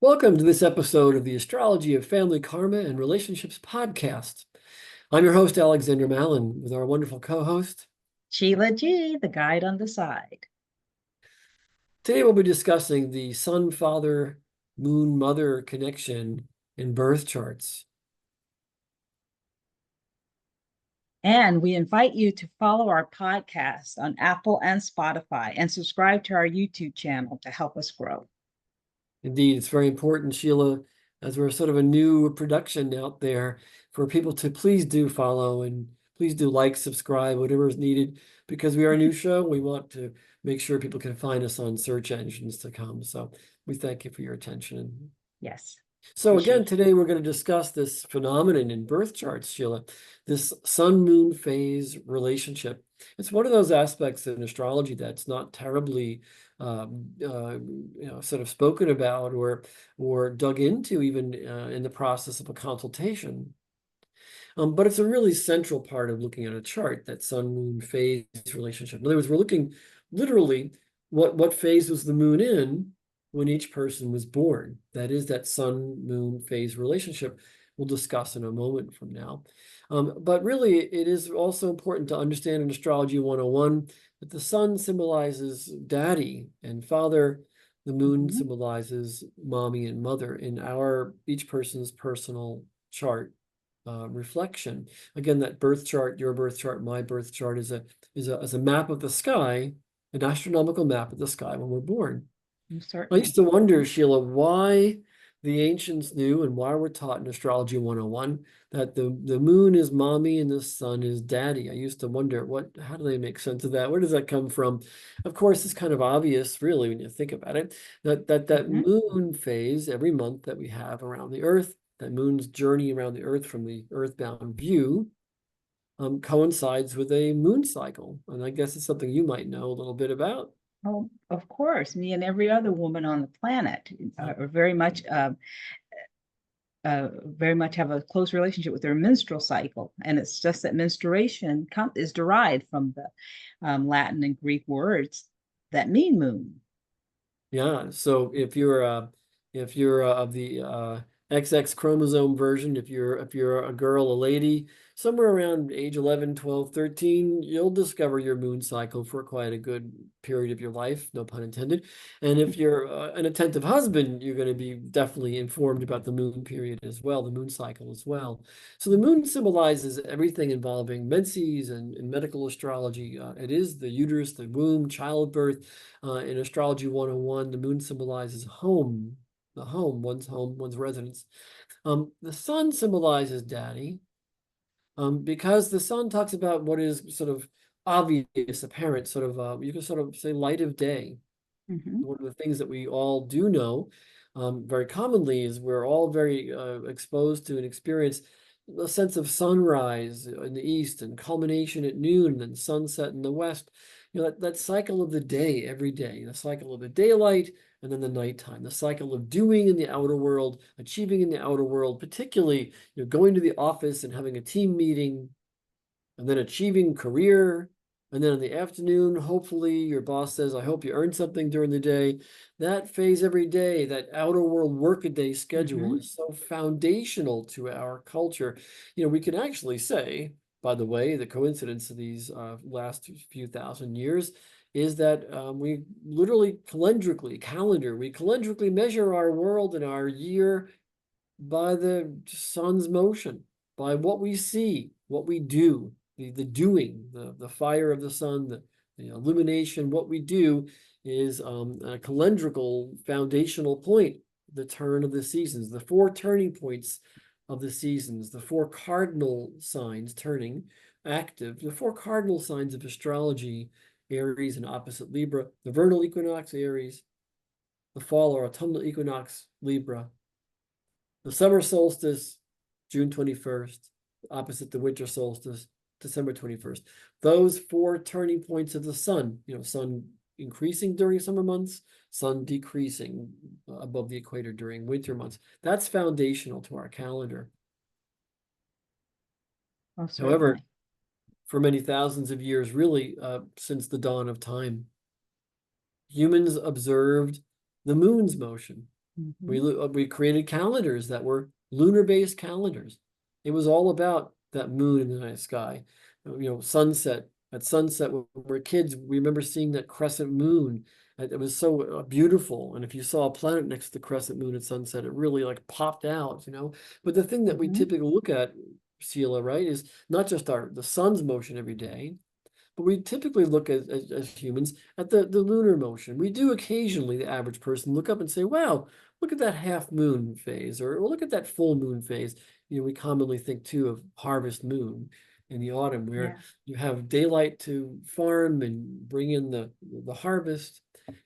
Welcome to this episode of the Astrology of Family Karma and Relationships podcast. I'm your host, Alexander Mallon, with our wonderful co-host, Sheila G, the guide on the side. Today we'll be discussing the Sun-Father, Moon-Mother connection in birth charts. And we invite you to follow our podcast on Apple and Spotify and subscribe to our YouTube channel to help us grow. Indeed, it's very important, Sheila, as we're sort of a new production out there, for people to please do follow and please do like, subscribe, whatever is needed, because we are a new show. We want to make sure people can find us on search engines to come. So we thank you for your attention. Yes. So again, today we're going to discuss this phenomenon in birth charts, Sheila, this sun-moon phase relationship. It's one of those aspects in astrology that's not terribly sort of spoken about or dug into even in the process of a consultation. But it's a really central part of looking at a chart, that sun-moon phase relationship. In other words, we're looking literally what phase was the moon in when each person was born. That is that sun-moon phase relationship we'll discuss in a moment from now. But really, it is also important to understand in Astrology 101 that the sun symbolizes daddy and father. The moon symbolizes mommy and mother in each person's personal chart reflection. Again, that birth chart, your birth chart, my birth chart is a map of the sky, an astronomical map of the sky when we're born. I used to wonder, Sheila, why the ancients knew and why we're taught in Astrology 101 that the moon is mommy and the sun is daddy. I used to wonder how do they make sense of that? Where does that come from? Of course, it's kind of obvious, really, when you think about it, that moon phase every month that we have around the Earth, that moon's journey around the Earth from the earthbound view, coincides with a moon cycle. And I guess it's something you might know a little bit about. Oh, of course. Me and every other woman on the planet are very much have a close relationship with their menstrual cycle. And it's just that menstruation is derived from the Latin and Greek words that mean moon. Yeah, so if you're of the XX chromosome version, if you're a girl, a lady, somewhere around age 11, 12, 13, you'll discover your moon cycle for quite a good period of your life, no pun intended. And if you're an attentive husband, you're going to be definitely informed about the moon period as well, the moon cycle as well. So the moon symbolizes everything involving menses and medical astrology. It is the uterus, the womb, childbirth. In Astrology 101, the moon symbolizes home, one's home, one's residence. The sun symbolizes daddy, because the sun talks about what is sort of obvious, apparent, sort of, you can sort of say light of day. One of the things that we all do know very commonly is we're all very exposed to and experience a sense of sunrise in the east and culmination at noon and then sunset in the west. You know, that cycle of the day every day, the cycle of the daylight and then the nighttime, the cycle of doing in the outer world, achieving in the outer world, particularly, you know, going to the office and having a team meeting and then achieving career. And then in the afternoon, hopefully your boss says, I hope you earned something during the day. That phase every day, that outer world workaday schedule is so foundational to our culture. You know, we can actually say, by the way, the coincidence of these last few thousand years is that we literally calendrically measure our world and our year by the sun's motion, by what we see, what we do, the doing, the fire of the sun, the illumination. What we do is a calendrical foundational point, the turn of the seasons, the four turning points of the seasons, the four cardinal signs turning active, the four cardinal signs of astrology: Aries and opposite Libra, the vernal equinox, Aries, the fall or autumnal equinox, Libra, the summer solstice, June 21st, opposite the winter solstice, December 21st. Those four turning points of the sun, you know, sun increasing during summer months, sun decreasing above the equator during winter months. That's foundational to our calendar. Oh, However, for many thousands of years, really, since the dawn of time, humans observed the moon's motion. Mhm. We created calendars that were lunar-based calendars. It was all about that moon in the night sky. Sunset. At sunset, when we were kids, we remember seeing that crescent moon. It was so beautiful. And if you saw a planet next to the crescent moon at sunset, it really like popped out. But the thing that we Mhm. typically look at, Sheila, right, is not just the sun's motion every day, but we typically look as humans at the lunar motion. We do occasionally, the average person, look up and say, wow, look at that half moon phase, or look at that full moon phase. We commonly think too of harvest moon in the autumn, where Yeah. you have daylight to farm and bring in the harvest.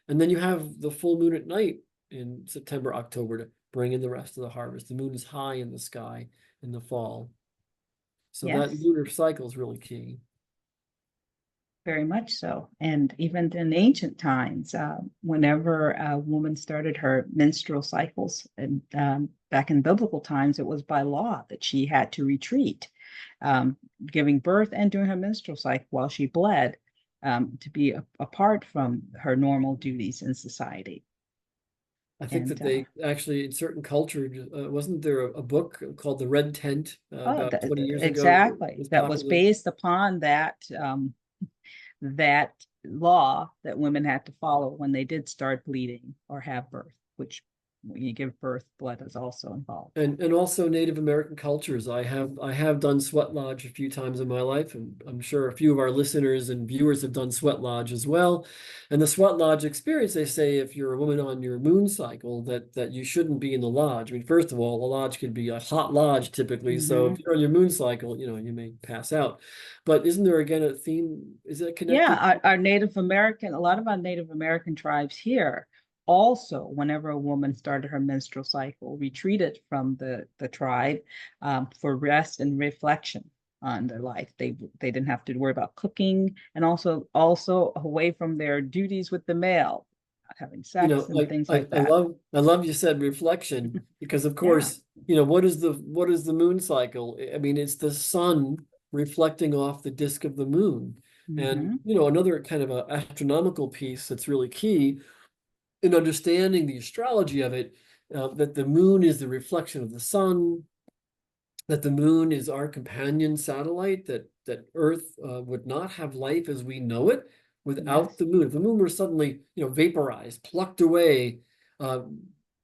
And then you have the full moon at night in September, October to bring in the rest of the harvest. The moon is high in the sky in the fall. So that Yes. lunar cycle is really key. Very much so. And even in ancient times, whenever a woman started her menstrual cycles, and back in biblical times, it was by law that she had to retreat, giving birth and doing her menstrual cycle while she bled, to be apart from her normal duties in society. I think And that they actually, in certain cultures, wasn't there a book called The Red Tent oh, about 20 years ago that exactly, was that was popular? based upon that law that women had to follow when they did start bleeding or have birth, which when you give birth, blood is also involved. And also Native American cultures. I have done sweat lodge a few times in my life, and I'm sure a few of our listeners and viewers have done sweat lodge as well. And the sweat lodge experience, they say if you're a woman on your moon cycle, that you shouldn't be in the lodge. I mean, first of all, a lodge could be a hot lodge typically. So Mm-hmm. if you're on your moon cycle, you may pass out. But isn't there again a theme? Is that Yeah, connected? our Native American, a lot of our Native American tribes here also, whenever a woman started her menstrual cycle, retreated from the tribe, for rest and reflection on their life. They didn't have to worry about cooking, and also away from their duties with the male, having You sex know, and things I like I that. love you said reflection, because of Yeah. course, what is the moon cycle? I mean, it's the sun reflecting off the disk of the moon. And Hmm. another kind of a astronomical piece that's really key in understanding the astrology of it, that the moon is the reflection of the sun, that the moon is our companion satellite, that Earth would not have life as we know it without Yes. the moon. If the moon were suddenly, vaporized, plucked away, uh,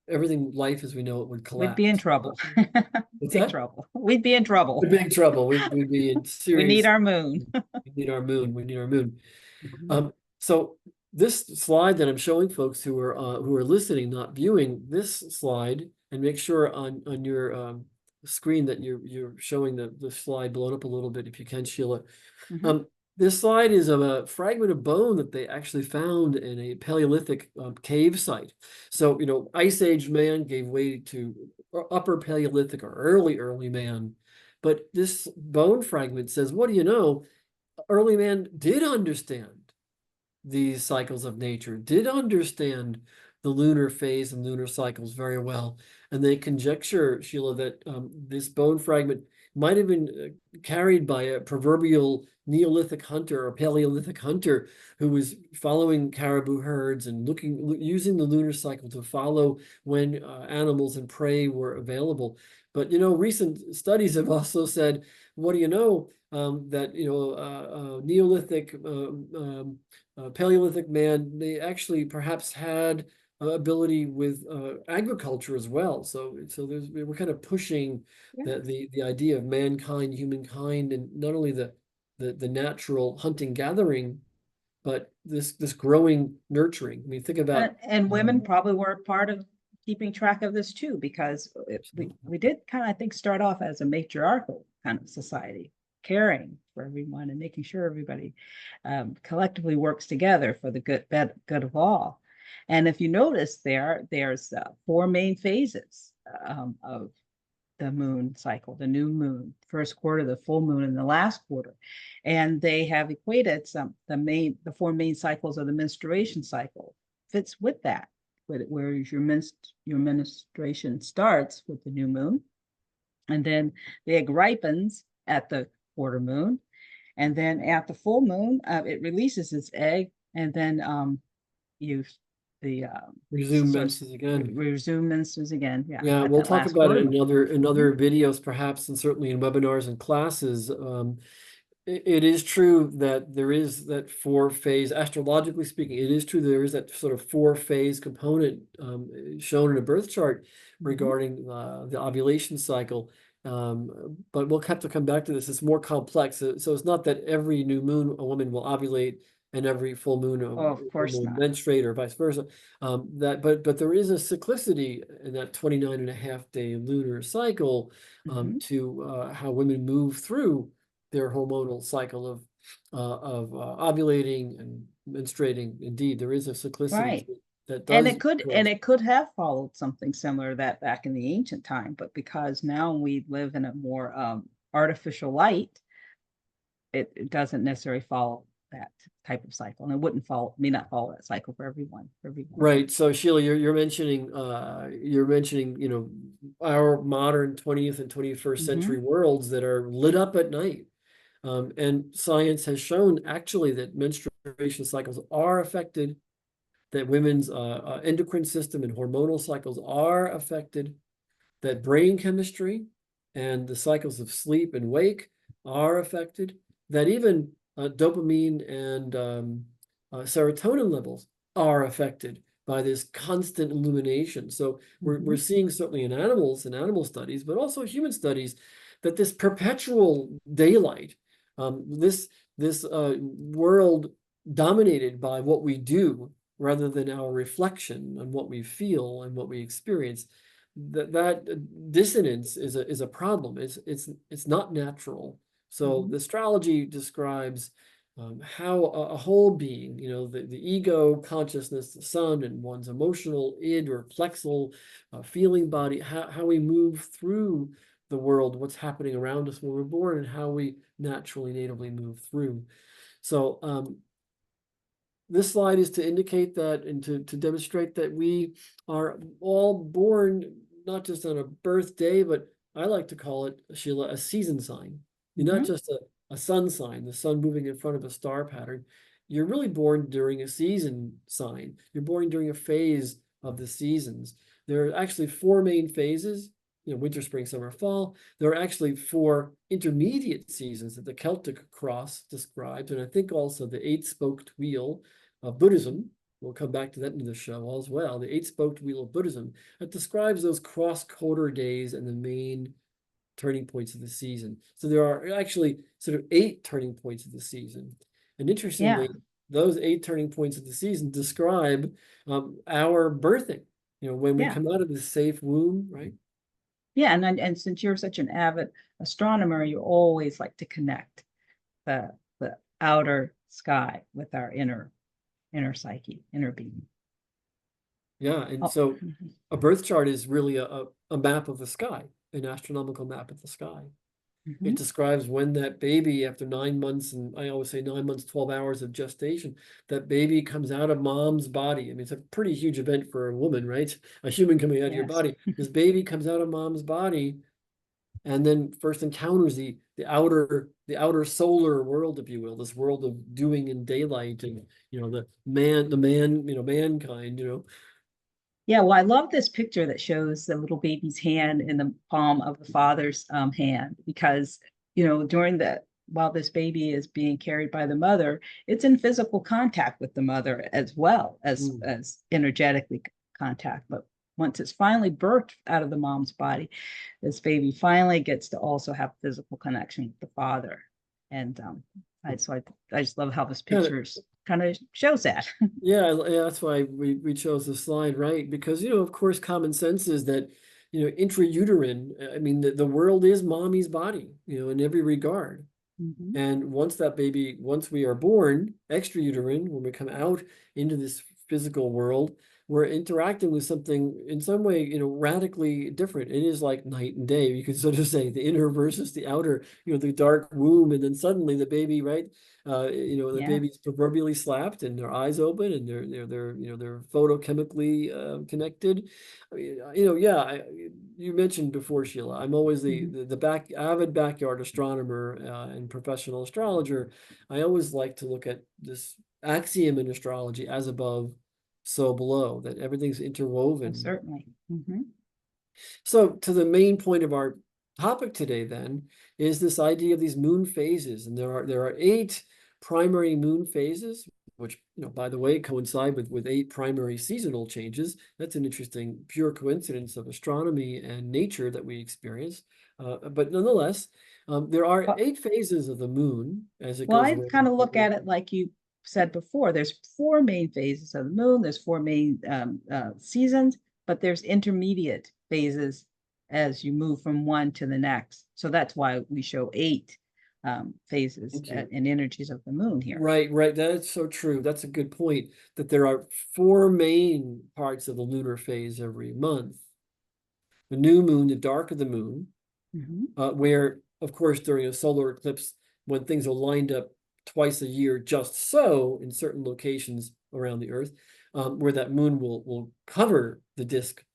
everything life as we know it would We'd be in collapse. trouble. What's Big that? trouble. We'd be in trouble. In big trouble. We'd be in We need serious. our moon. We need our moon. We need our moon. Mhm. So this slide that I'm showing folks who are listening, not viewing this slide, and make sure on your screen that you're showing the slide blown up a little bit if you can, Sheila. Mhm. Um, this slide is of a fragment of bone that they actually found in a Paleolithic cave site. So, Ice Age man gave way to Upper Paleolithic or early man. But this bone fragment says, what do you know? Early man did understand these cycles of nature, did understand the lunar phase and lunar cycles very well. And they conjecture, Sheila, that this bone fragment might have been carried by a proverbial Neolithic hunter or Paleolithic hunter who was following caribou herds and using the lunar cycle to follow when animals and prey were available. But recent studies have also said, what do you know? That Neolithic Paleolithic man, they actually perhaps had ability with agriculture as well. So we're kind of pushing the, Yes. the the idea of mankind, humankind, and not only the natural hunting gathering, but this growing nurturing. I mean, think about And women probably were part of keeping track of this too, because we did kind of, I think, start off as a matriarchal kind of society, caring for everyone and making sure everybody, collectively works together for the good of all. And if you notice there's four main phases, of the moon cycle, the new moon, first quarter, the full moon, and the last quarter. And they have equated the four main cycles of the menstruation cycle fits with that, whereas your menstruation starts with the new moon, and then the egg ripens at the quarter moon, and then at the full moon, it releases its egg, and then you the Resume sort of menses again. resume menses again. Yeah, Yeah, at we'll that talk last about it quarter. in other videos perhaps, and certainly in webinars and classes. It is true that there is that four-phase, astrologically speaking, it is true there is that sort of four-phase component shown in a birth chart Mhm. regarding the ovulation cycle. But we'll have to come back to this. It's more complex. So it's not that every new moon a woman will ovulate and every full moon a Oh, of woman course will not. menstruate or vice versa. But there is a cyclicity in that 29 and a half day lunar cycle Mhm. to how women move through their hormonal cycle of ovulating and menstruating. Indeed, there is a cyclicity Right. to it that And does correspond. it could have followed something similar that back in the ancient time, but because now we live in a more artificial light, it doesn't necessarily follow that type of cycle. And it wouldn't follow, may not follow that cycle for everyone, for every woman. Right. So Sheila, you're mentioning, our modern 20th and 21st Hmm. century worlds that are lit up at night. And science has shown actually that menstruation cycles are affected, that women's endocrine system and hormonal cycles are affected, that brain chemistry and the cycles of sleep and wake are affected, that even dopamine and serotonin levels are affected by this constant illumination. So we're Hmm. seeing certainly in animals and animal studies, but also human studies, that this perpetual daylight, this world dominated by what we do rather than our reflection on what we feel and what we experience, that dissonance is a problem. It's not natural. So Hmm. the astrology describes how a whole being, the ego consciousness, the sun, and one's emotional id or plexal feeling body, how we move through the world, what's happening around us when we're born, and how we naturally, natively move through. So this slide is to indicate that and to demonstrate that we are all born not just on a birthday, but I like to call it, Sheila, a season sign. You're not Hmm. just a sun sign, the sun moving in front of a star pattern. You're really born during a season sign. You're born during a phase of the seasons. There are actually four main phases, winter, spring, summer, fall. There are actually four intermediate seasons that the Celtic cross describes, and I think also the eight-spoked wheel of Buddhism. We'll come back to that in the show as well. The eight-spoked wheel of Buddhism that describes those cross-quarter days and the main turning points of the season. So there are actually sort of eight turning points of the season. And Yeah. interestingly, those eight turning points of the season describe our birthing, when we Yeah. come out of the safe womb, right? Yeah. And since you're such an avid astronomer, you always like to connect the outer sky with our inner psyche, inner being. Yeah. And Oh. so a birth chart is really a map of the sky, an astronomical map of the sky. It Hmm. describes when that baby, after 9 months, and I always say 9 months, 12 hours of gestation, that baby comes out of mom's body. I mean, it's a pretty huge event for a woman, right? A human coming out of your Yes. body. This baby comes out of mom's body and then first encounters the outer solar world, if you will, this world of doing in daylight and mankind. Yeah, well, I love this picture that shows the little baby's hand in the palm of the father's hand because, during while this baby is being carried by the mother, it's in physical contact with the mother as well as Mm. energetically contact. But once it's finally birthed out of the mom's body, this baby finally gets to also have physical connection with the father. And I just love how this Kind of, picture kind of shows that. yeah, that's why we chose the slide, right? Because, of course, common sense is that, intrauterine, I mean, the world is mommy's body, in every regard. Mhm. And once we are born, extrauterine, when we come out into this physical world, we're interacting with something in some way, radically different. It is like night and day. You could sort of say the inner versus the outer, the dark womb, and then suddenly the baby, right? The Yeah. baby's proverbially slapped and their eyes open and they're photochemically connected. I mean, yeah, you mentioned before, Sheila, I'm always the Mhm. the, the back avid backyard astronomer and professional astrologer. I always like to look at this axiom in astrology: as above, so below, that everything's Oh, interwoven. certainly. Mhm. So to the main point of our topic today then is this idea of these moon phases. And there are 8 primary moon phases, which, by the way, coincide with 8 primary seasonal changes. That's an interesting pure coincidence of astronomy and nature that we experience. But nonetheless, there are Well, 8 phases of the moon as it well, goes I around. kind of look at it like you said before. There's 4 main phases of the moon. There's 4 main seasons, but there's intermediate phases as you move from one to the next. So that's why we show 8 phases Thank you. and energies of the moon here. Right, right. That's so true. That's a good point, that there are 4 main parts of the lunar phase every month. The new moon, the dark of the moon, Mhm. where, of course, during a solar eclipse, when things are lined up twice a year, just so in certain locations around the Earth, where that moon will cover the disk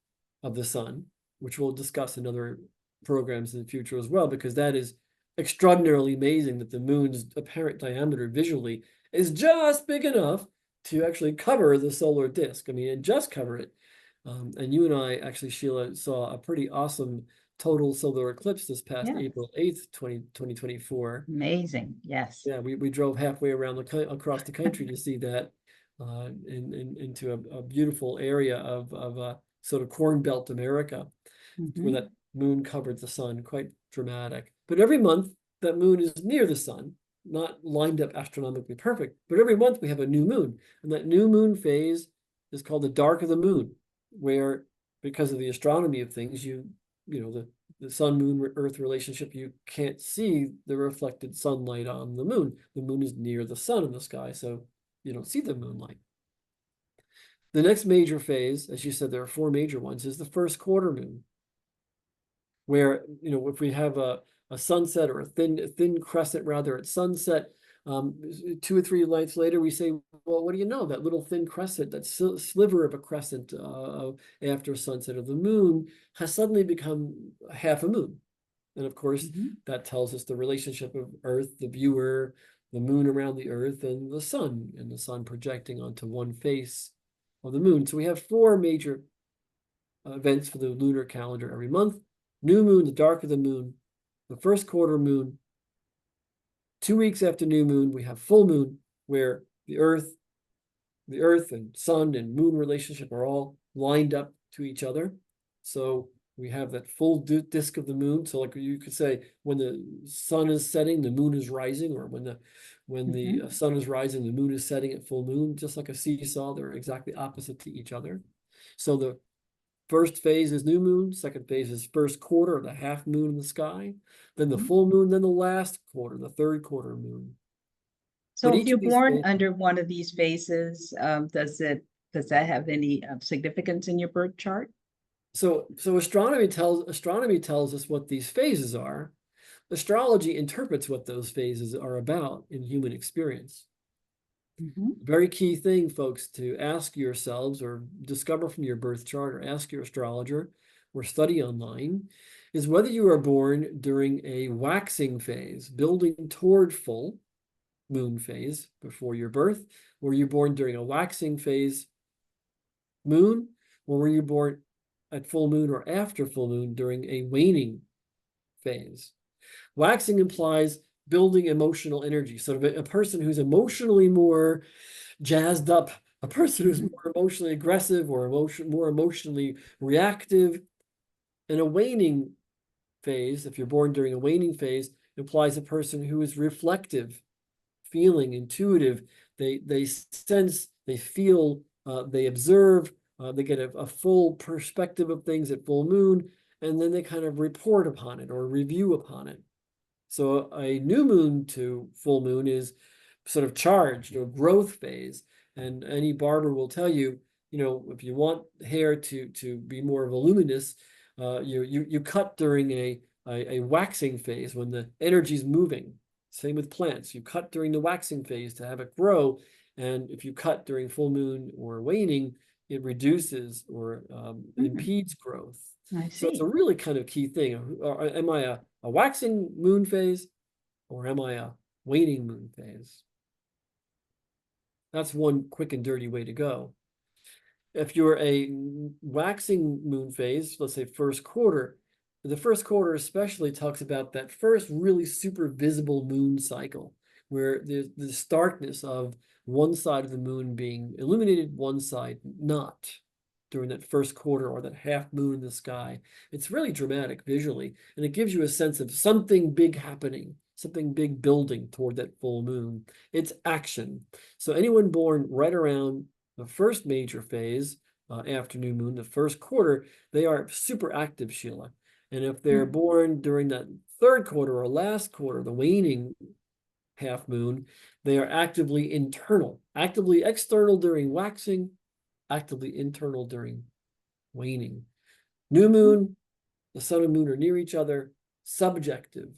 of the sun, which we'll discuss in other programs in the future as well, because that is extraordinarily amazing that the moon's apparent diameter visually is just big enough to actually cover the solar disk. I mean, and just cover it. And you and I actually, Sheila, saw a pretty awesome total solar eclipse this past Yes. April 8th, 2024. Amazing. Yes. Yeah, we drove halfway around across the country to see that, into a beautiful area of sort of Corn Belt America, where Mhm. that moon covered the sun, quite dramatic. But every month that moon is near the sun, not lined up astronomically perfect, but every month we have a new moon, and that new moon phase is called the dark of the moon, where, because of the astronomy of things, the sun moon earth relationship, you can't see the reflected sunlight on the moon. The moon is near the sun in the sky, so you don't see the moonlight. The next major phase, as you said, there are 4 major ones, is the first quarter moon, where, if we have a sunset, or a thin crescent rather at sunset, 2 or 3 nights later, we say, well, what do you know? That little thin crescent, that sliver of a crescent after sunset of the moon, has suddenly become half a moon. And of course, Mhm. that tells us the relationship of Earth, the viewer, the moon around the Earth, and the sun projecting onto one face of the moon. So we have 4 major events for the lunar calendar every month: new moon, the dark of the moon, the first quarter moon. 2 weeks after new moon, we have full moon, where the earth and sun and moon relationship are all lined up to each other. So we have that full disk of the moon. So like you could say, when the sun is setting, the moon is rising, or when the Mhm. sun is rising, the moon is setting at full moon, just like a seesaw. They're exactly opposite to each other. So the first phase is new moon, second phase is first quarter, the half moon in the sky, then the Mhm. full moon, then the last quarter, the third quarter moon. But So if each you're of these born phases, under one of these phases, does that have any significance in your birth chart? so astronomy tells us what these phases are. Astrology interprets what those phases are about in human experience. Mhm. Very key thing, folks, to ask yourselves, or discover from your birth chart, or ask your astrologer, or study online, is whether you are born during a waxing phase, building toward full moon phase before your birth, or were you born during a waxing phase moon, or were you born at full moon or after full moon during a waning phase. Waxing implies building emotional energy. So a person who's emotionally more jazzed up, a person who's Mhm. more emotionally aggressive, or more emotionally reactive. And a waning phase, if you're born during a waning phase, implies a person who is reflective, feeling, intuitive. They sense, they feel, they observe, they get a full perspective of things at full moon, and then they kind of report upon it or review upon it. So a new moon to full moon is sort of charged, or growth phase. And any barber will tell you, if you want hair to be more voluminous, you cut during a waxing phase, when the energy is moving. Same with plants. You cut during the waxing phase to have it grow. And if you cut during full moon or waning, it reduces or Mhm. impedes growth. I So it's a see. really kind of key thing. Am I a waxing moon phase, or am I a waning moon phase? That's one quick and dirty way to go. if you're a waxing moon phase, let's say first quarter, the first quarter especially talks about that first really super visible moon cycle, where there's the starkness of one side of the moon being illuminated, one side not, during that first quarter or that half moon in the sky. It's really dramatic visually, and it gives you a sense of something big happening, something big building toward that full moon. It's action. So anyone born right around the first major phase, after new moon, the first quarter, they are super active, Sheila. And if they're Mm. born during that third quarter or last quarter, the waning half moon, they are actively internal, actively external during waxing, actively internal during waning. New moon, the sun and moon are near each other, subjective.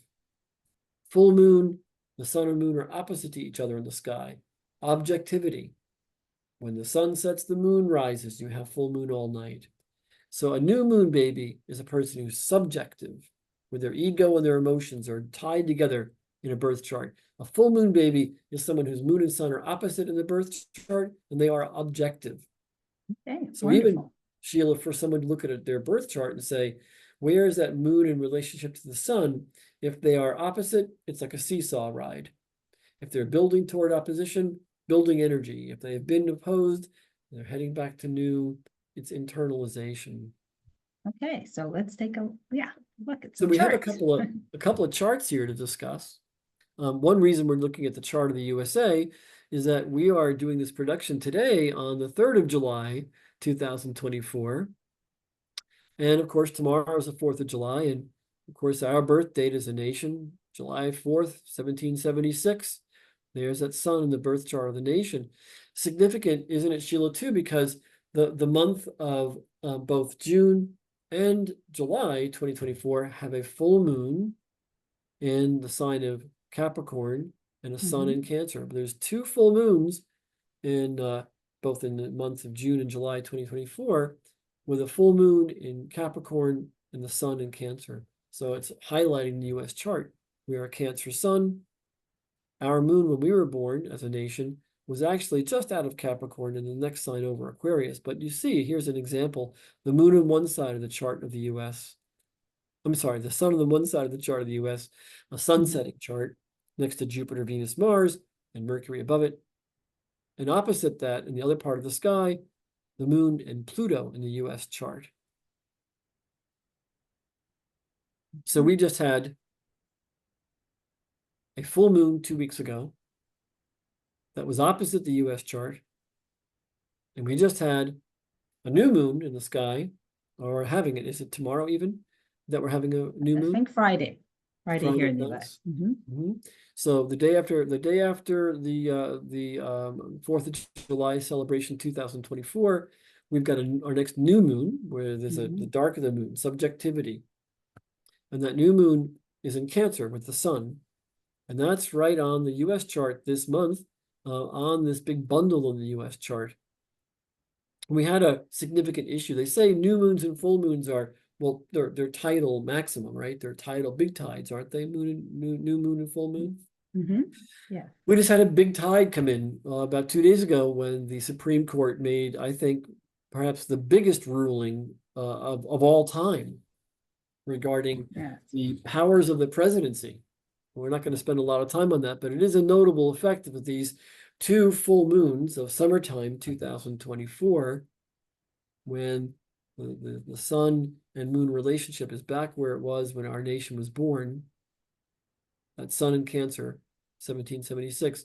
Full moon, the sun and moon are opposite to each other in the sky, objectivity. When the sun sets, the moon rises, you have full moon all night. So a new moon baby is a person who's subjective, where their ego and their emotions are tied together in a birth chart. A full moon baby is someone whose moon and sun are opposite in the birth chart, and they are objective. Okay, So even, wonderful. Sheila, for someone to look at their birth chart and say, where is that moon in relationship to the sun? If they are opposite, it's like a seesaw ride. If they're building toward opposition, building energy. If they have been opposed, they're heading back to new. It's internalization. Okay, so let's take a look at So some we have a charts. couple of charts here to discuss. One reason we're looking at the chart of the USA is that we are doing this production today on the 3rd of July, 2024. And of course, tomorrow is the 4th of July. And of course, our birth date as a nation, July 4th, 1776. There's that sun in the birth chart of the nation. Significant, isn't it, Sheila, too, because the month of both June and July 2024 have a full moon in the sign of Capricorn and a sun in Cancer. But there's two full moons in both in the months of June and July 2024, with a full moon in Capricorn and the sun in Cancer. So it's highlighting the US chart. We are a Cancer sun. Our moon, when we were born as a nation, was actually just out of Capricorn and the next sign over, Aquarius. But you see, here's an example. The moon on one side of the chart of the US. I'm sorry, the sun on the one side of the chart of the US, a sun setting chart next to Jupiter, Venus, Mars, and Mercury above it. And opposite that, in the other part of the sky, the moon and Pluto in the US chart. So we just had a full moon 2 weeks ago that was opposite the US chart. And we just had a new moon in the sky, or having it. Is it tomorrow even that we're having a new I moon? think Friday here in the Nice. US. So the day after the 4th of July celebration 2024, we've got our next new moon, where there's the dark of the moon, subjectivity. And that new moon is in Cancer with the sun. And that's right on the US chart this month, on this big bundle in the US chart. We had a significant issue. They say new moons and full moons are, well, they're tidal maximum, right? They're tidal big tides, aren't they? New moon and full moon. Yeah. We just had a big tide come in about 2 days ago when the Supreme Court made, I think, perhaps the biggest ruling of all time regarding the powers of the presidency. We're not going to spend a lot of time on that, but it is a notable effect of these two full moons of summertime 2024, when the sun and moon relationship is back where it was when our nation was born, that sun in Cancer, 1776.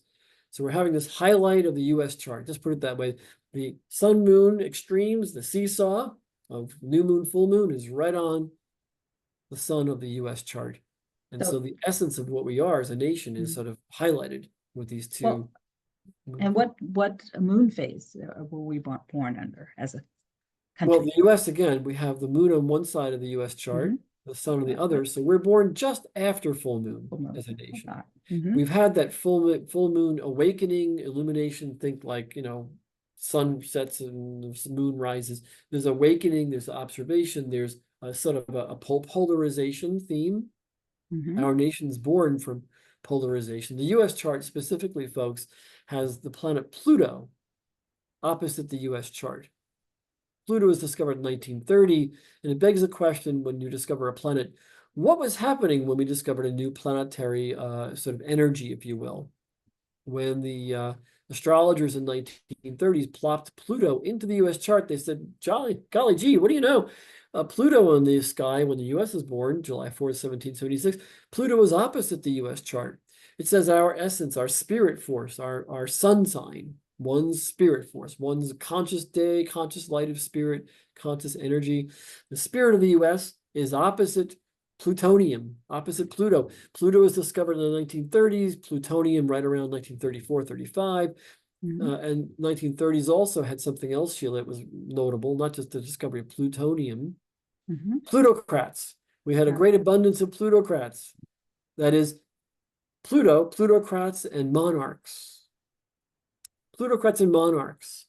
So we're having this highlight of the US chart, just put it that way. The sun moon extremes, the seesaw of new moon, full moon is right on the sun of the US chart. And so the essence of what we are as a nation is sort of highlighted with these two. Well, and what moon phase were we born under as a country? Well, the US, again, we have the moon on one side of the US chart, the sun on the other. So we're born just after full moon as a nation. We've had that full moon awakening, illumination, think like, sun sets and the moon rises. There's awakening, there's observation, there's a sort of a polarization theme. Our nation's born from polarization. The US chart specifically, folks, has the planet Pluto opposite the US chart. Pluto was discovered in 1930, and it begs the question, when you discover a planet, what was happening when we discovered a new planetary sort of energy, if you will? When the astrologers in 1930s plopped Pluto into the U.S. chart, they said, golly gee, what do you know? Pluto in the sky when the U.S. was born, July 4th, 1776, Pluto was opposite the U.S. chart. It says our essence, our spirit force, our sun sign, one's spirit force, one's conscious day, conscious light of spirit, conscious energy. The spirit of the U.S. is opposite plutonium, opposite Pluto. Pluto was discovered in the 1930s, plutonium right around 1934, 35. And 1930s also had something else, Sheila, that was notable, not just the discovery of plutonium. Plutocrats. We had a great abundance of plutocrats. That is, plutocrats and monarchs. Plutocrats and monarchs.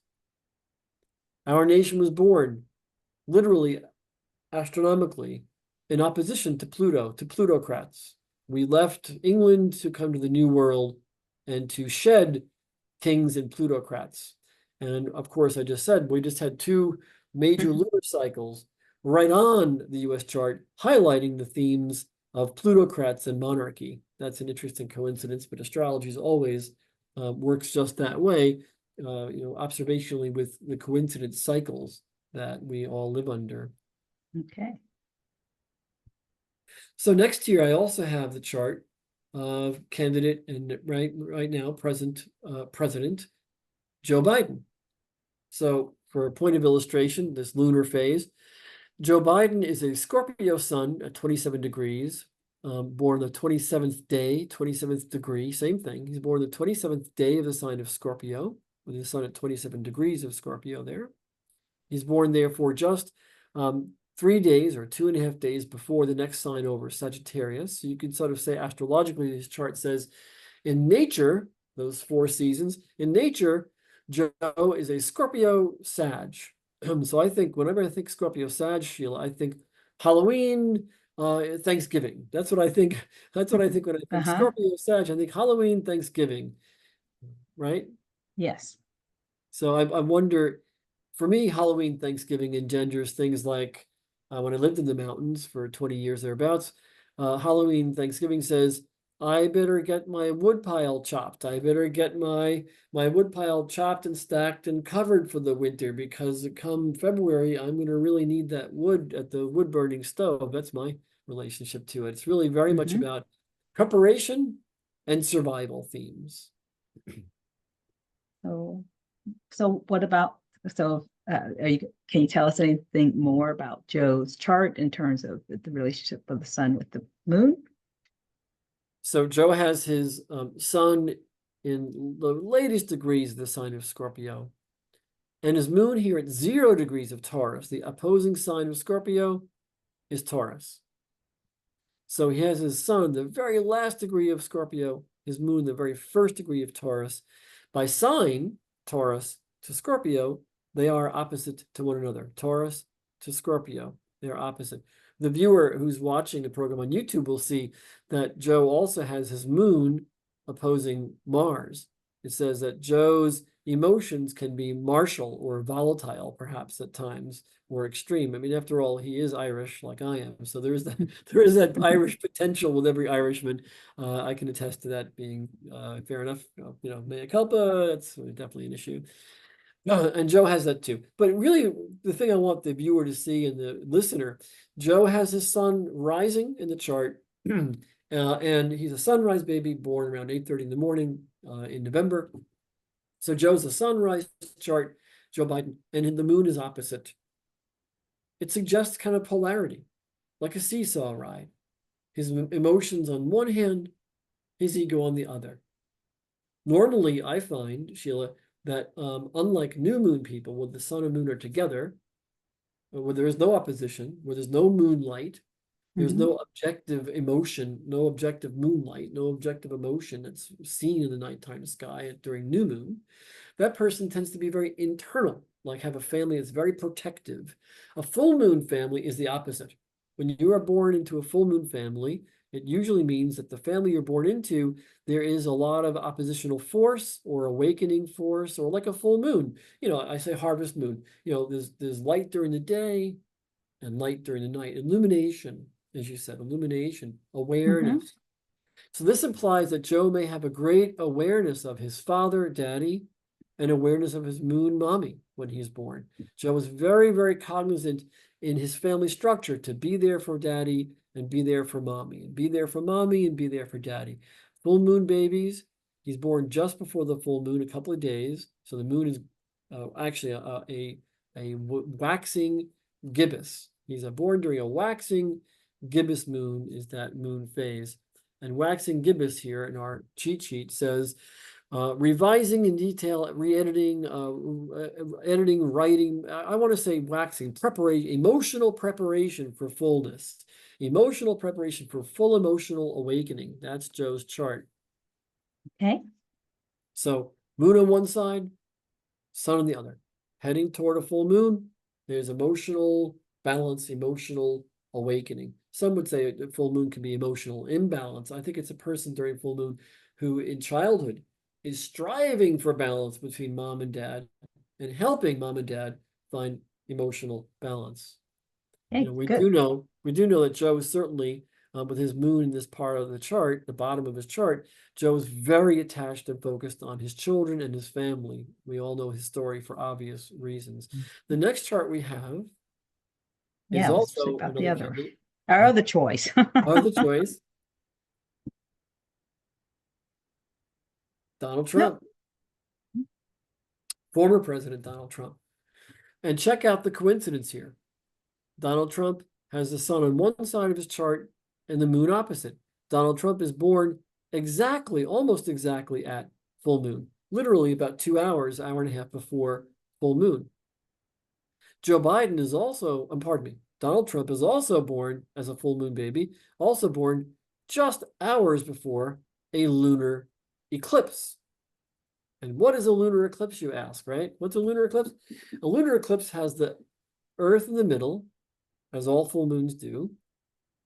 Our nation was born, literally, astronomically, in opposition to Pluto, to plutocrats. We left England to come to the New World and to shed kings and plutocrats. And of course, I just said, we just had two major lunar cycles right on the US chart, highlighting the themes of plutocrats and monarchy. That's an interesting coincidence, but astrology always works just that way, observationally with the coincidence cycles that we all live under. Okay. So next year, I also have the chart of candidate and right now present president Joe Biden. So for a point of illustration, this lunar phase, Joe Biden is a Scorpio sun at 27 degrees, born the 27th day, 27th degree, same thing. He's born the 27th day of the sign of Scorpio, with his sun at 27 degrees of Scorpio there. He's born, therefore, just 3 days or 2.5 days before the next sign over, Sagittarius. So you can sort of say astrologically, this chart says, in nature, those 4 seasons, in nature, Joe is a Scorpio Sag. So I think whenever I think Scorpio Sag, Sheila, I think Halloween, Thanksgiving. That's what I think. That's what I think when I think Scorpio Sag. I think Halloween, Thanksgiving, right? Yes. So I wonder, for me, Halloween, Thanksgiving engenders things like when I lived in the mountains for 20 years thereabouts, Halloween, Thanksgiving says, I better get my wood pile chopped. I better get my wood pile chopped and stacked and covered for the winter, because come February, I'm going to really need that wood at the wood burning stove. That's my relationship to it. It's really very much about preparation and survival themes. So what about, can you tell us anything more about Joe's chart in terms of the relationship of the sun with the moon? So Joe has his sun in the latest degrees of the sign of Scorpio, and his moon here at 0 degrees of Taurus. The opposing sign of Scorpio is Taurus. So he has his sun, the very last degree of Scorpio, his moon, the very first degree of Taurus. By sign, Taurus to Scorpio, they are opposite to one another. Taurus to Scorpio, they are opposite. The viewer who's watching the program on YouTube will see that Joe also has his moon opposing Mars. It says that Joe's emotions can be martial or volatile, perhaps at times, or extreme. I mean, after all, he is Irish, like I am. So there is that Irish potential with every Irishman. I can attest to that being fair enough. Mea culpa, that's definitely an issue. And Joe has that too. But really, the thing I want the viewer to see and the listener, Joe has his sun rising in the chart, and he's a sunrise baby born around 8:30 in the morning in November. So Joe's a sunrise chart, Joe Biden, and the moon is opposite. It suggests kind of polarity, like a seesaw ride. His emotions on one hand, his ego on the other. Normally, I find, Sheila, that unlike new moon people, where the sun and moon are together, where there is no opposition, where there's no moonlight, there's no objective emotion, no objective moonlight, no objective emotion that's seen in the nighttime sky during new moon, that person tends to be very internal, like have a family that's very protective. A full moon family is the opposite. When you are born into a full moon family, it usually means that the family you're born into, there is a lot of oppositional force or awakening force, or like a full moon. I say harvest moon. There's light during the day and light during the night. Illumination, as you said, illumination, Mm-hmm. awareness. So this implies that Joe may have a great awareness of his father, daddy, and awareness of his moon, mommy, when he's born. Joe was very, very cognizant in his family structure to be there for daddy and be there for mommy, and be there for mommy and be there for daddy. Full moon babies, he's born just before the full moon, a couple of days. So the moon is actually a waxing gibbous. He's born during a waxing gibbous moon, is that moon phase. And waxing gibbous here in our cheat sheet says, revising in detail, re-editing, editing, writing. I want to say waxing, preparation, emotional preparation for fullness, emotional preparation for full emotional awakening. That's Joe's chart. Okay. So moon on one side, sun on the other. Heading toward a full moon, there's emotional balance, emotional awakening. Some would say a full moon can be emotional imbalance. I think it's a person during full moon who in childhood is striving for balance between mom and dad and helping mom and dad find emotional balance. Okay, We good. do know that Joe is certainly, with his moon in this part of the chart, the bottom of his chart, Joe is very attached and focused on his children and his family. We all know his story for obvious reasons. The next chart we have is Yeah, let's see also about the another other, candidate our other choice. of the choice, Donald Nope. Trump, former President Donald Trump. And check out the coincidence here. Donald Trump has the sun on one side of his chart and the moon opposite. Donald Trump is born exactly, almost exactly at full moon, literally about 2 hours, hour and a half before full moon. Joe Biden is also, pardon me, Donald Trump is also born as a full moon baby, also born just hours before a lunar eclipse. And what is a lunar eclipse, you ask, right? What's a lunar eclipse? A lunar eclipse has the Earth in the middle, as all full moons do,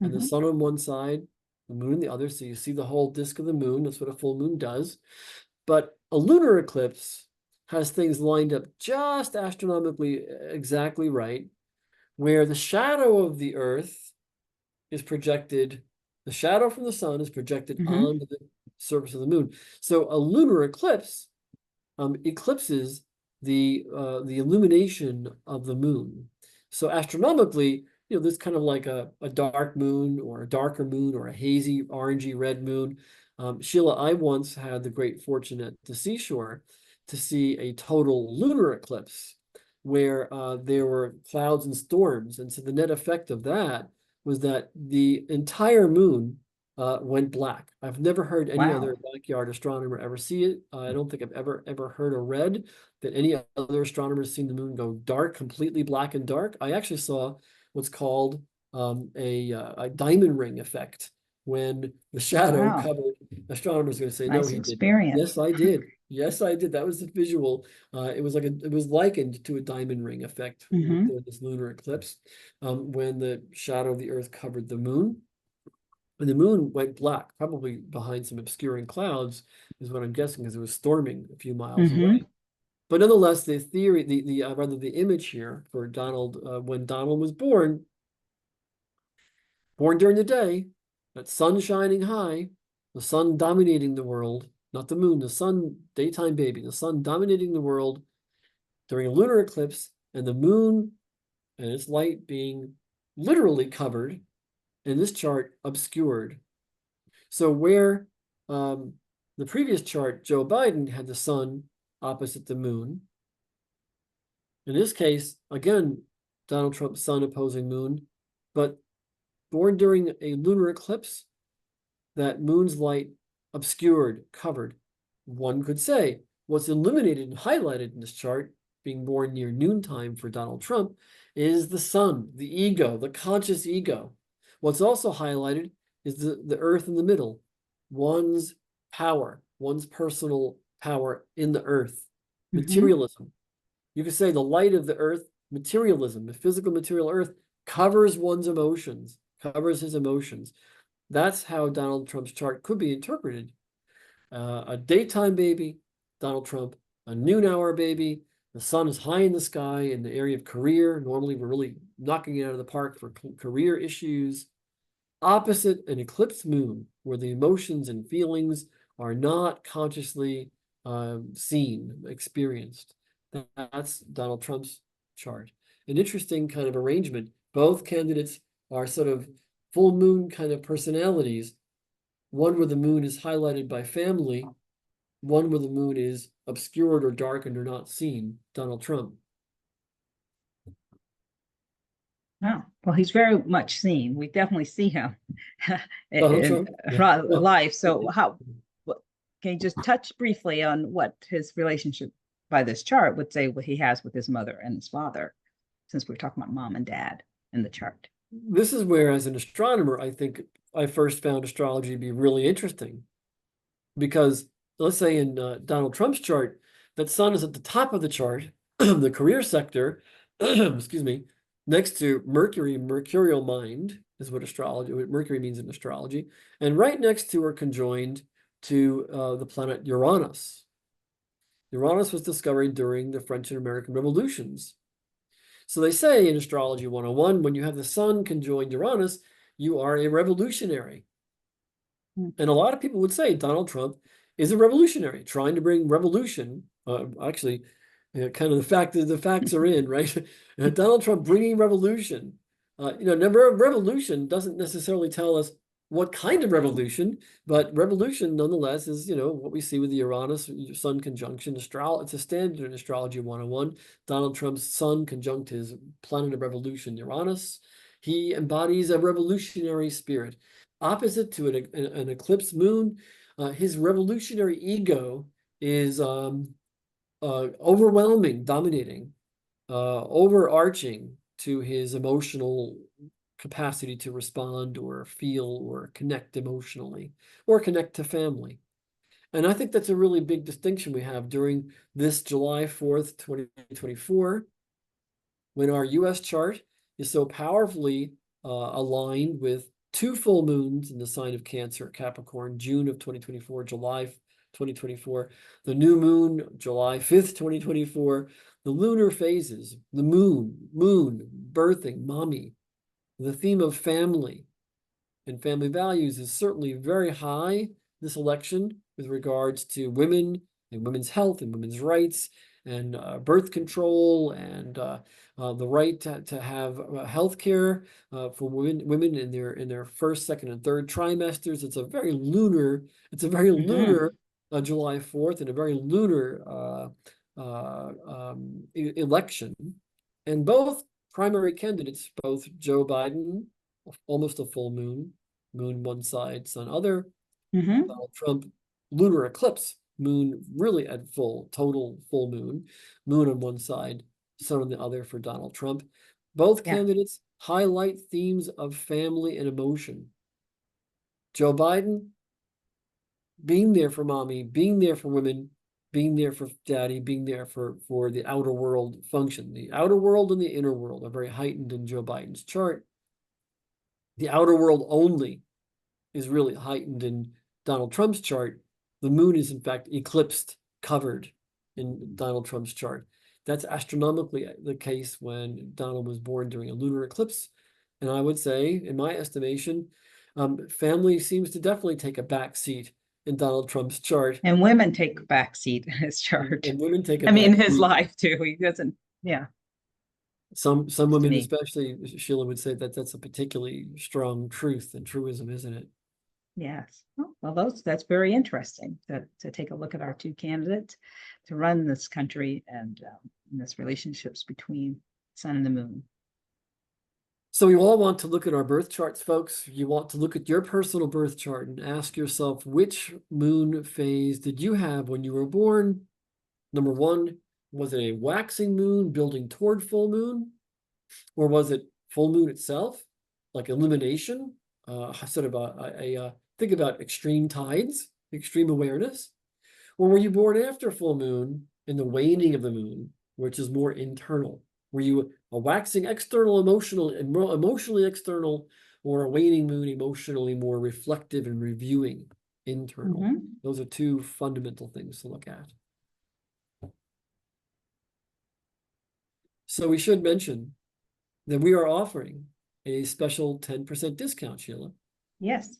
and the Mhm. sun on one side, the moon on the other. So you see the whole disk of the moon. That's what a full moon does. But a lunar eclipse has things lined up just astronomically exactly right, where the shadow of the Earth is projected, the shadow from the sun is projected Mhm. onto the surface of the moon. So a lunar eclipse eclipses the illumination of the moon. So astronomically, there's kind of like a dark moon or a darker moon or a hazy orangey red moon. Sheila, I once had the great fortune at the seashore to see a total lunar eclipse where there were clouds and storms. And so the net effect of that was that the entire moon went black. I've never heard any other Wow. backyard astronomer ever see it. I don't think I've ever heard or read that any other astronomers seen the moon go dark, completely black and dark. I actually saw what's called a diamond ring effect when the shadow Wow. covered. Astronomers are going to say, no, Nice he didn't. experience. Yes, I did. Yes, I did. That was the visual. It was likened to a diamond ring effect with Hmm. this lunar eclipse when the shadow of the Earth covered the moon. And the moon went black, probably behind some obscuring clouds, is what I'm guessing, because it was storming a few miles Hmm. away. But nonetheless, the theory, rather the image here for Donald, when Donald was born during the day, that sun shining high, the sun dominating the world, not the moon, the sun, daytime baby, the sun dominating the world during a lunar eclipse, and the moon and its light being literally covered, and this chart obscured. So where the previous chart, Joe Biden had the sun opposite the moon. In this case, again, Donald Trump's sun opposing moon, but born during a lunar eclipse, that moon's light obscured, covered. One could say what's illuminated and highlighted in this chart, being born near noontime for Donald Trump, is the sun, the ego, the conscious ego. What's also highlighted is the earth in the middle, one's power, one's personal power in the earth, Hmm. materialism. You could say the light of the earth, materialism, the physical material earth covers one's emotions, covers his emotions. That's how Donald Trump's chart could be interpreted. A daytime baby, Donald Trump, a noon hour baby. The sun is high in the sky in the area of career. Normally, we're really knocking it out of the park for career issues. Opposite an eclipse moon, where the emotions and feelings are not consciously seen, experienced. That's Donald Trump's chart. An interesting kind of arrangement. Both candidates are sort of full moon kind of personalities. One where the moon is highlighted by family, one where the moon is obscured or darkened or not seen, Donald Trump. Oh, well, he's very much seen. We definitely see him Donald in Trump? Yeah. life. So can you just touch briefly on what his relationship by this chart would say what he has with his mother and his father, since we're talking about mom and dad in the chart? This is where, as an astronomer, I think I first found astrology to be really interesting. Because let's say in Donald Trump's chart, that sun is at the top of the chart, the career sector, excuse me, next to Mercury, mercurial mind is what Mercury means in astrology, and right next to or conjoined to the planet Uranus. Uranus was discovered during the French and American revolutions. So they say in Astrology 101, when you have the sun conjoined Uranus, you are a revolutionary. And a lot of people would say Donald Trump is a revolutionary, trying to bring revolution. Actually, kind of the facts are in, right? Donald Trump bringing revolution. Number of revolution doesn't necessarily tell us what kind of revolution, but revolution nonetheless is, what we see with the Uranus Sun conjunction. It's a standard in Astrology 101. Donald Trump's Sun conjunct his planet of revolution, Uranus. He embodies a revolutionary spirit. Opposite to an eclipse moon, his revolutionary ego is overwhelming, dominating, overarching to his emotional capacity to respond or feel or connect emotionally or connect to family. And I think that's a really big distinction we have during this July 4th, 2024, when our US chart is so powerfully aligned with two full moons in the sign of Cancer, Capricorn, June of 2024, July 2024, the new moon, July 5th, 2024, the lunar phases, the moon, birthing, mommy, the theme of family and family values is certainly very high this election with regards to women and women's health and women's rights and birth control and the right to have health care for women in their first, second, and third trimesters. It's a very lunar, July 4th and a very lunar election. And both primary candidates, both Joe Biden, almost a full moon one side, sun other, Donald Trump, lunar eclipse, moon really at total full moon on one side, sun on the other for Donald Trump. Both candidates highlight themes of family and emotion. Joe Biden, being there for mommy, being there for women, being there for daddy, being there for the outer world function. The outer world and the inner world are very heightened in Joe Biden's chart. The outer world only is really heightened in Donald Trump's chart. The moon is in fact eclipsed, covered in Donald Trump's chart. That's astronomically the case when Donald was born during a lunar eclipse. And I would say, in my estimation, family seems to definitely take a back seat in Donald Trump's chart. And women take a back seat in his chart. And women take a I mean, back his seat. life too. He doesn't, Some women, especially Sheila, would say that that's a particularly strong truth and truism, isn't it? Yes. Well, that's very interesting to take a look at our two candidates to run this country and this relationships between sun and the moon. So you all want to look at our birth charts, folks. You want to look at your personal birth chart and ask yourself, which moon phase did you have when you were born? Number one, was it a waxing moon building toward full moon? Or was it full moon itself, like illumination? Sort of think about extreme tides, extreme awareness. Or were you born after full moon in the waning of the moon, which is more internal? Were you a waxing external, emotionally external, or a waning moon, emotionally more reflective and reviewing, internal. Mhm. Those are two fundamental things to look at. So we should mention that we are offering a special 10% discount, Sheila. Yes.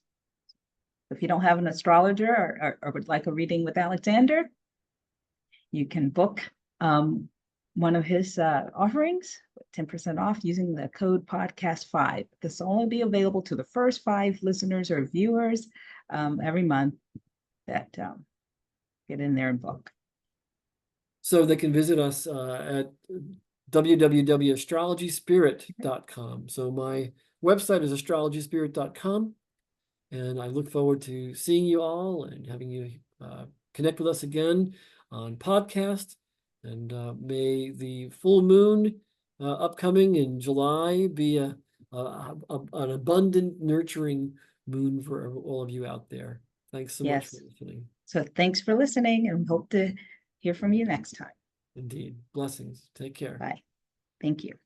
If you don't have an astrologer or would like a reading with Alexander, you can book one of his offerings, 10% off using the code podcast5. This will only be available to the first 5 listeners or viewers every month that get in there and book. So they can visit us at www.astrologyspirit.com. So my website is astrologyspirit.com, and I look forward to seeing you all and having you connect with us again on podcast. And may the full moon upcoming in July be an abundant, nurturing moon for all of you out there. Thanks so much for Yes. listening. So thanks for listening, and hope to hear from you next time. Indeed. Blessings. Take care. Bye. Thank you.